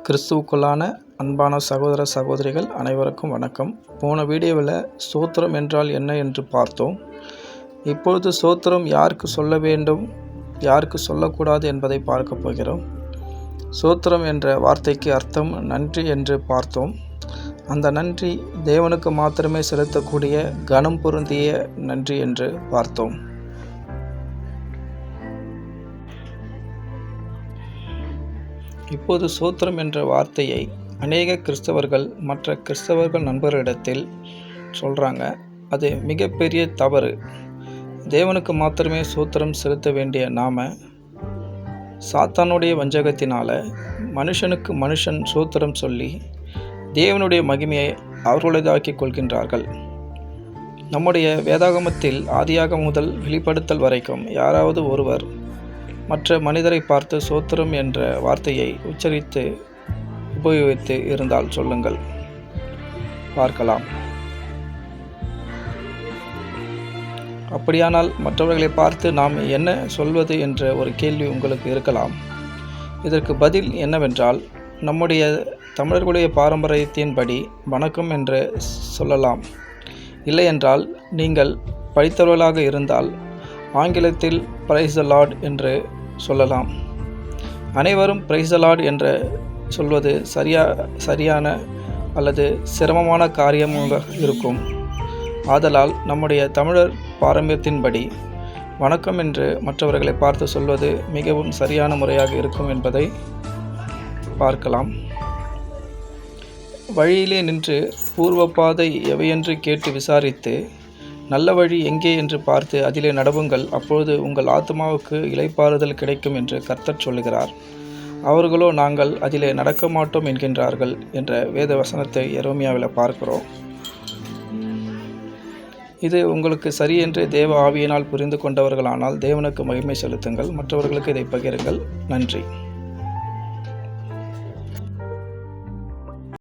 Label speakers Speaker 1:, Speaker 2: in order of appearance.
Speaker 1: கிறிஸ்துவுக்குள்ளான அன்பான சகோதர சகோதரிகள் அனைவருக்கும் வணக்கம். போன வீடியோவில் ஸ்தோத்திரம் என்றால் என்ன என்று பார்த்தோம். இப்பொழுது ஸ்தோத்திரம் யாருக்கு சொல்ல வேண்டும், யாருக்கு சொல்லக்கூடாது என்பதை பார்க்க போகிறோம். ஸ்தோத்திரம் என்ற வார்த்தைக்கு அர்த்தம் நன்றி என்று பார்த்தோம். அந்த நன்றி தேவனுக்கு மாத்திரமே செலுத்தக்கூடிய கனம் பொருந்திய நன்றி என்று பார்த்தோம். இப்போது ஸ்தோத்திரம் என்ற வார்த்தையை அநேக கிறிஸ்தவர்கள் மற்ற கிறிஸ்தவர்கள் நண்பர்களிடத்தில் சொல்கிறாங்க. அது மிகப்பெரிய தவறு. தேவனுக்கு மாத்திரமே ஸ்தோத்திரம் செலுத்த வேண்டிய நாம சாத்தானுடைய வஞ்சகத்தினால் மனுஷனுக்கு மனுஷன் ஸ்தோத்திரம் சொல்லி தேவனுடைய மகிமையை அவர்களுடையதாக்கிக் கொள்கின்றார்கள். நம்முடைய வேதாகமத்தில் ஆதியாகமம் முதல் வெளிப்படுத்தல் வரைக்கும் யாராவது ஒருவர் மற்ற மனிதரை பார்த்து ஸ்தோத்திரம் என்ற வார்த்தையை உச்சரித்து உபயோகித்து இருந்தால் சொல்லுங்கள், பார்க்கலாம். அப்படியானால் மற்றவர்களை பார்த்து நாம் என்ன சொல்வது என்ற ஒரு கேள்வி உங்களுக்கு இருக்கலாம். இதற்கு பதில் என்னவென்றால், நம்முடைய தமிழர்களுடைய பாரம்பரியத்தின்படி வணக்கம் என்று சொல்லலாம். இல்லையென்றால் நீங்கள் படித்தவர்களாக இருந்தால் ஆங்கிலத்தில் பிரைஸ் தி லார்ட் என்று சொல்லலாம். அனைவரும் பிரைஸ் தி லார்ட் என்று சொல்வது சரியான அல்லது சிரமமான காரியமாக இருக்கும். ஆதலால் நம்முடைய தமிழர் பாரம்பரியத்தின்படி வணக்கம் என்று மற்றவர்களை பார்த்து சொல்வது மிகவும் சரியான முறையாக இருக்கும் என்பதை பார்க்கலாம். வழியிலே நின்று பூர்வ பாதை எவையென்று கேட்டு விசாரித்து நல்ல வழி எங்கே என்று பார்த்து அதிலே நடவுங்கள், அப்பொழுது உங்கள் ஆத்மாவுக்கு இளைப்பாறுதல் கிடைக்கும் என்று கர்த்தர் சொல்லுகிறார். அவர்களோ நாங்கள் அதிலே நடக்க மாட்டோம் என்கின்றார்கள் என்ற வேத வசனத்தை எரேமியாவில் பார்க்கிறோம். இது உங்களுக்கு சரி என்று தேவ ஆவியினால் புரிந்து கொண்டவர்களானால் தேவனுக்கு மகிமை செலுத்துங்கள், மற்றவர்களுக்கு இதை பகிருங்கள். நன்றி.